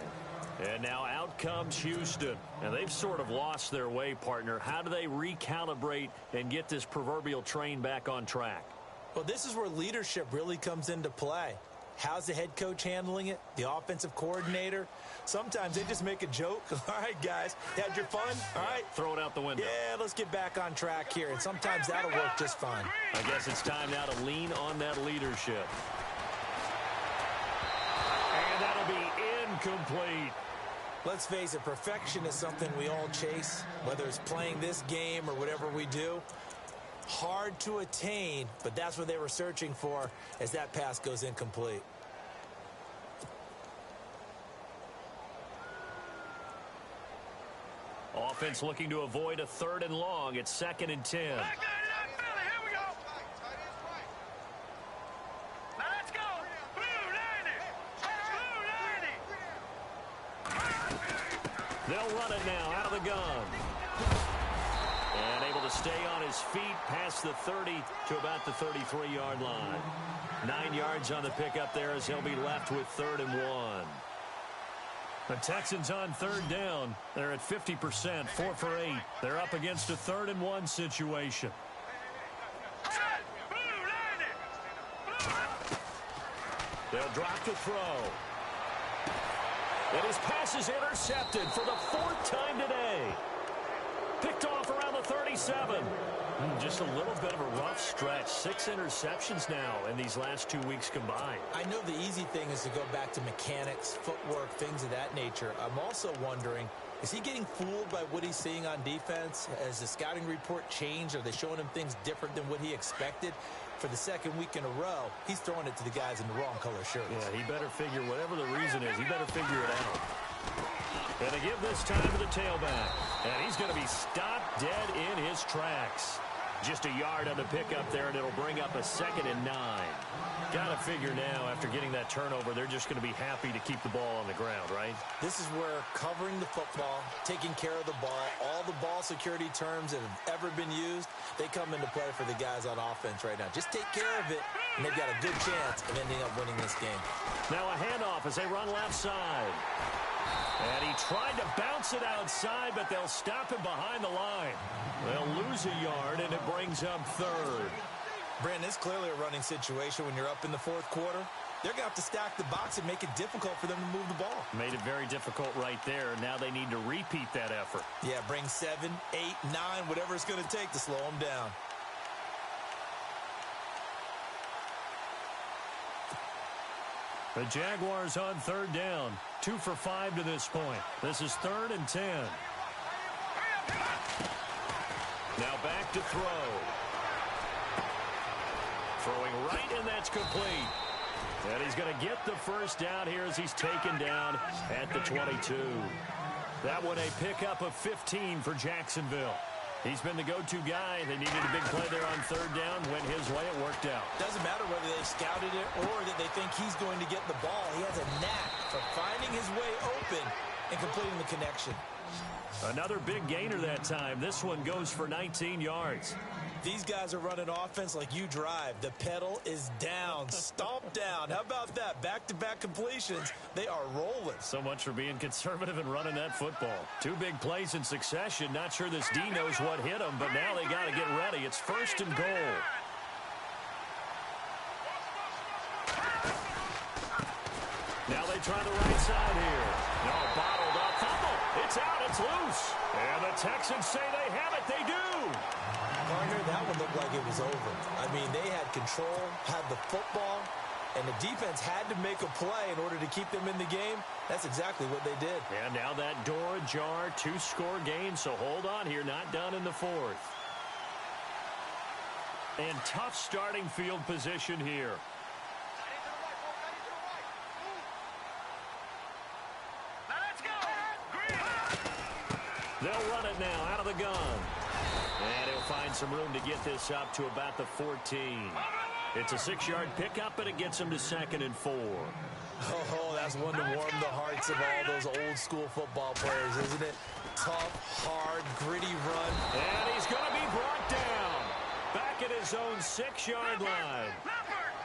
And now out comes Houston. And they've sort of lost their way, partner. How do they recalibrate and get this proverbial train back on track? Well, this is where leadership really comes into play. How's the head coach handling it? The offensive coordinator? Sometimes they just make a joke. All right, guys, had your fun? All right. Throw it out the window. Yeah, let's get back on track here. And sometimes that'll work just fine. I guess it's time now to lean on that leadership. And that'll be incomplete. Let's face it, perfection is something we all chase, whether it's playing this game or whatever we do. Hard to attain, but that's what they were searching for as that pass goes incomplete. Offense looking to avoid a 3rd and long. It's 2nd and 10. They'll run it now out of the gun. And able to stay on his feet past the 30 to about the 33-yard line. 9 yards on the pickup there as he'll be left with 3rd and 1. The Texans on 3rd down. They're at 50%, 4 for 8. They're up against a 3rd and 1 situation. They'll drop to throw. And his pass is intercepted for the 4th time today. Picked off around the 37. Just a little bit of a rough stretch. 6 interceptions now in these last 2 weeks combined. I know the easy thing is to go back to mechanics, footwork, things of that nature. I'm also wondering, is he getting fooled by what he's seeing on defense? Has the scouting report changed? Are they showing him things different than what he expected? For the second week in a row, he's throwing it to the guys in the wrong color shirts. Yeah, he better figure, whatever the reason is, he better figure it out. And to give this time to the tailback. And he's going to be stopped dead in his tracks. Just a yard on the pickup there, and it'll bring up a 2nd and 9. Got to figure now, after getting that turnover, they're just going to be happy to keep the ball on the ground, right? This is where covering the football, taking care of the ball, all the ball security terms that have ever been used, they come into play for the guys on offense right now. Just take care of it, and they've got a good chance of ending up winning this game. Now a handoff as they run left side. And he tried to bounce it outside, but they'll stop him behind the line. They'll lose a yard, and it brings up 3rd. Brandon, it's clearly a running situation when you're up in the 4th quarter. They're going to have to stack the box and make it difficult for them to move the ball. Made it very difficult right there. Now they need to repeat that effort. Yeah, bring 7, 8, 9, whatever it's going to take to slow them down. The Jaguars on 3rd down. 2 for 5 to this point. This is 3rd and 10. Now back to throw. Throwing right, and that's complete. And he's going to get the first down here as he's taken down at the 22. That one a pickup of 15 for Jacksonville. He's been the go-to guy. They needed a big play there on 3rd down. Went his way. It worked out. Doesn't matter whether they scouted it or that they think he's going to get the ball. He has a knack for finding his way open and completing the connection. Another big gainer that time. This one goes for 19 yards. These guys are running offense like you drive. The pedal is down, stomp down. How about that? Back-to-back completions. They are rolling. So much for being conservative and running that football. 2 big plays in succession. Not sure this D knows what hit him, but now they got to get ready. It's 1st and goal. Now they try the right side here. No, bottled up. Fumble. It's out. It's loose. And the Texans say they have it. They do. Partner, that one looked like it was over. I mean, they had control, had the football, and the defense had to make a play in order to keep them in the game. That's exactly what they did. And now that door ajar, 2-score game, so hold on here, not done in the 4th. And tough starting field position here. Now let's go. Green. They'll run it now out of the gun. And he'll find some room to get this up to about the 14. It's a 6-yard pickup, and it gets him to 2nd and 4. Oh, that's one to warm the hearts of all those old-school football players, isn't it? Tough, hard, gritty run. And he's going to be brought down. Back at his own 6-yard line.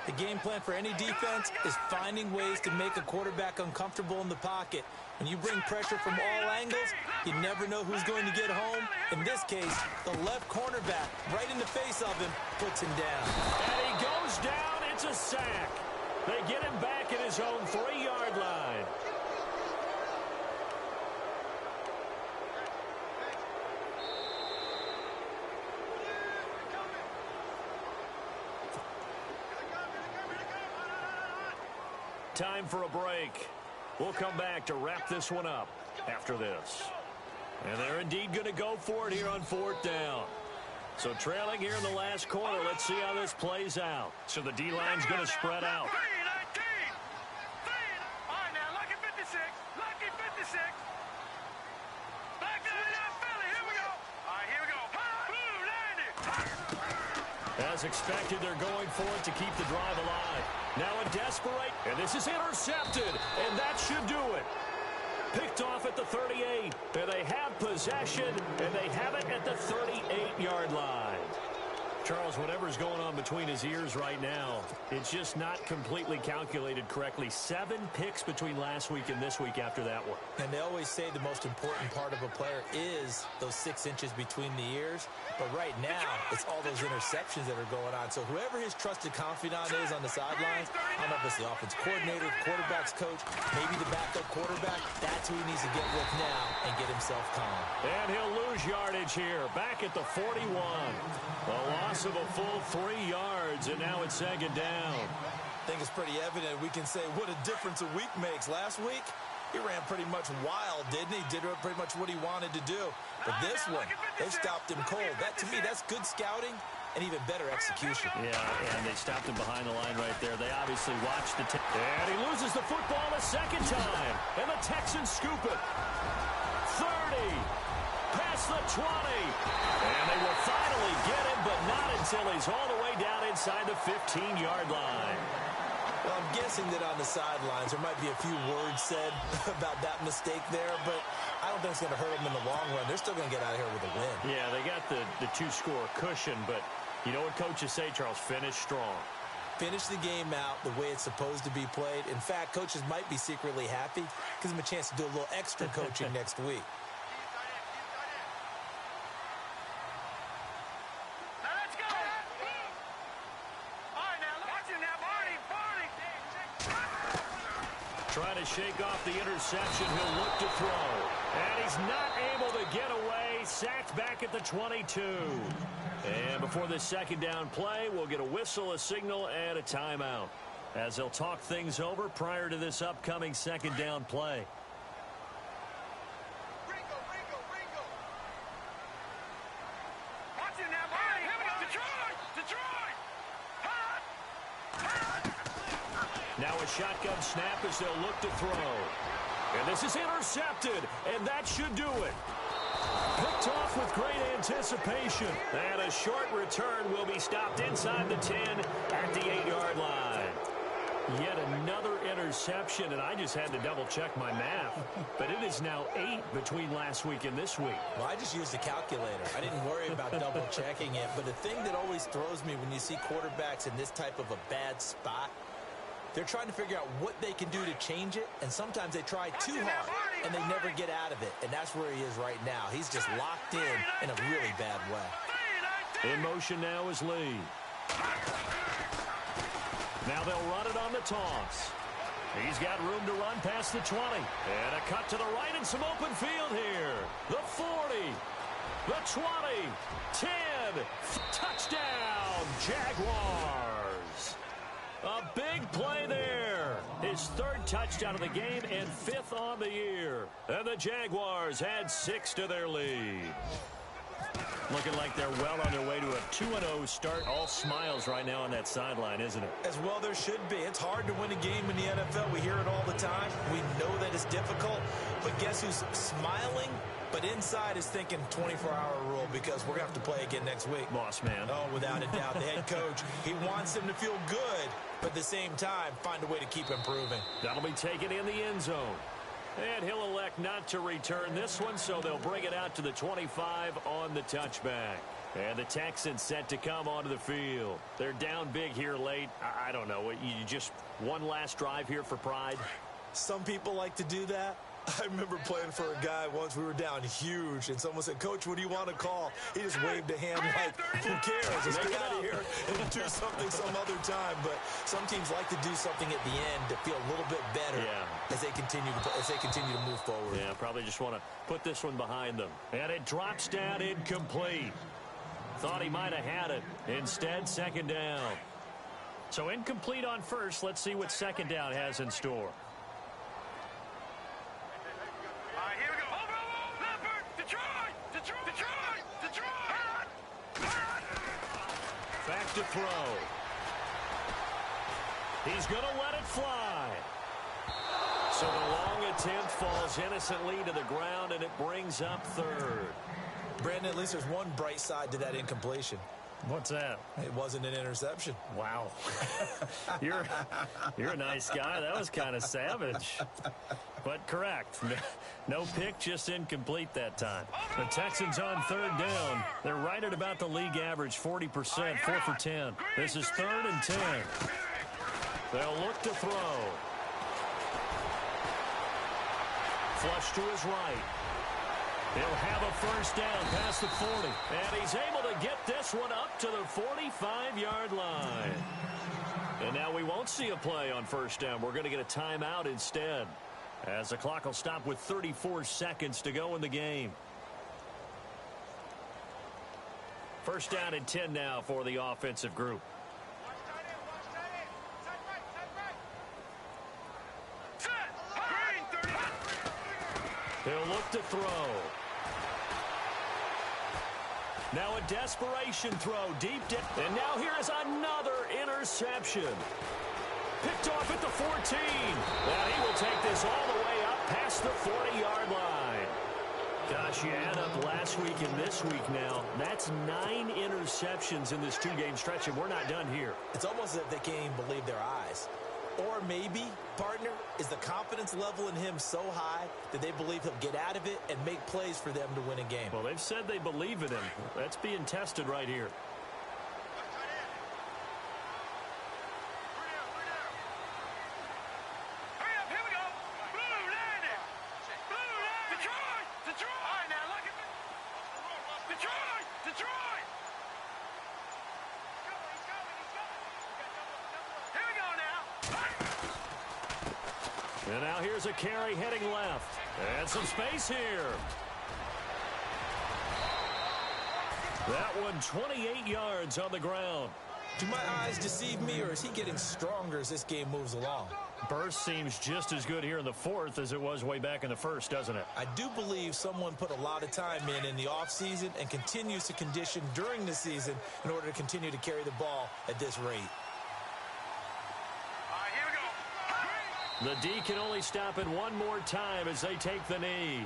The game plan for any defense is finding ways to make a quarterback uncomfortable in the pocket. When you bring pressure from all angles, you never know who's going to get home. In this case, the left cornerback, right in the face of him, puts him down. And he goes down. It's a sack. They get him back at his own 3-yard line. Time for a break. We'll come back to wrap this one up after this. And they're indeed going to go for it here on 4th down. So trailing here in the last quarter, let's see how this plays out. So the D-line's going to spread out. All right, now, lucky 56. Lucky 56. Back to the left belly. Here we go. All right, here we go. Blue, landed. As expected, they're going for it to keep the drive alive. Now a desperate, and this is intercepted, and that should do it. Picked off at the 38, and they have possession, and they have it at the 38-yard line. Charles, whatever's going on between his ears right now, it's just not completely calculated correctly. 7 picks between last week and this week after that one. And they always say the most important part of a player is those 6 inches between the ears. But right now, it's all those interceptions that are going on. So whoever his trusted confidant is on the sidelines, I don't know if it's the offense coordinator, the quarterback's coach, maybe the backup quarterback, that's who he needs to get with now and get himself calm. And he'll lose yardage here, back at the 41. A loss of a full 3 yards, and now it's second down. I think it's pretty evident. We can say what a difference a week makes. Last week, he ran pretty much wild, didn't he? Did pretty much what he wanted to do. But this one, they stopped him cold. That, to me, that's good scouting and even better execution. Yeah, and they stopped him behind the line right there. They obviously watched the and he loses the football a second time. And the Texans scoop it. 30. Past the 20. And they will finally get him, but not until he's all the way down inside the 15-yard line. Well, I'm guessing that on the sidelines there might be a few words said about that mistake there, but I don't think it's going to hurt them in the long run. They're still going to get out of here with a win. Yeah, they got the two-score cushion, but you know what coaches say, Charles? Finish strong. Finish the game out the way it's supposed to be played. In fact, coaches might be secretly happy. Gives them a chance to do a little extra coaching next week. Trying to shake off the interception. He'll look to throw. And he's not able to get away. Sacked back at the 22. And before this second down play, we'll get a whistle, a signal, and a timeout, as they'll talk things over prior to this upcoming second down play. Now a shotgun snap as they'll look to throw. And this is intercepted, and that should do it. Picked off with great anticipation. And a short return will be stopped inside the 10 at the 8-yard line. Yet another interception, and I just had to double-check my math. But it is now 8 between last week and this week. Well, I just used a calculator. I didn't worry about double-checking it. But the thing that always throws me when you see quarterbacks in this type of a bad spot, they're trying to figure out what they can do to change it, and sometimes they try too hard, and they never get out of it. And that's where he is right now. He's just locked in a really bad way. In motion now is Lee. Now they'll run it on the toss. He's got room to run past the 20. And a cut to the right and some open field here. The 40, the 20, 10, touchdown, Jaguars. A big play there. His 3rd touchdown of the game and 5th on the year. And the Jaguars add 6 to their lead. Looking like they're well on their way to a 2-0 start. All smiles right now on that sideline, isn't it? As well there should be. It's hard to win a game in the NFL. We hear it all the time. We know that it's difficult. But guess who's smiling? But inside is thinking 24-hour rule, because we're going to have to play again next week. Boss man. Oh, without a doubt. The head coach, he wants them to feel good, but at the same time, find a way to keep improving. That'll be taken in the end zone. And he'll elect not to return this one, so they'll bring it out to the 25 on the touchback. And the Texans set to come onto the field. They're down big here late. I don't know. You just one last drive here for pride? Some people like to do that. I remember playing for a guy once. We were down huge, and someone said, "Coach, what do you want to call?" He just waved a hand like, "Who cares? Let's get out of here and do something some other time." But some teams like to do something at the end to feel a little bit better as they continue to move forward. Yeah, probably just want to put this one behind them. And it drops down incomplete. Thought he might have had it. Instead, second down. So incomplete on first. Let's see what second down has in store. Back to throw. He's going to let it fly. So the long attempt falls innocently to the ground, and it brings up 3rd. Brandon, at least there's one bright side to that incompletion. What's that? It wasn't an interception. Wow. You're a nice guy. That was kind of savage. But correct. No pick, just incomplete that time. The Texans on 3rd down. They're right at about the league average, 40%, 4 for 10. This is 3rd and 10. They'll look to throw. Flush to his right. He'll have a first down past the 40. And he's able to get this one up to the 45-yard line. And now we won't see a play on first down. We're going to get a timeout instead. As the clock will stop with 34 seconds to go in the game. First down and 10 now for the offensive group. He'll look to throw. Now a desperation throw deep. And now here is another interception. Picked off at the 14. And he will take this all the way up past the 40-yard line. Gosh, you add up last week and this week now. That's 9 interceptions in this 2-game stretch, and we're not done here. It's almost as if they can't even believe their eyes. Or maybe, partner, is the confidence level in him so high that they believe he'll get out of it and make plays for them to win a game. Well, they've said they believe in him. That's being tested right here. And now here's a carry heading left. And some space here. That one 28 yards on the ground. Do my eyes deceive me, or is he getting stronger as this game moves along? Burst seems just as good here in the fourth as it was way back in the first, doesn't it? I do believe someone put a lot of time in the offseason and continues to condition during the season in order to continue to carry the ball at this rate. The D can only stop it one more time as they take the knee.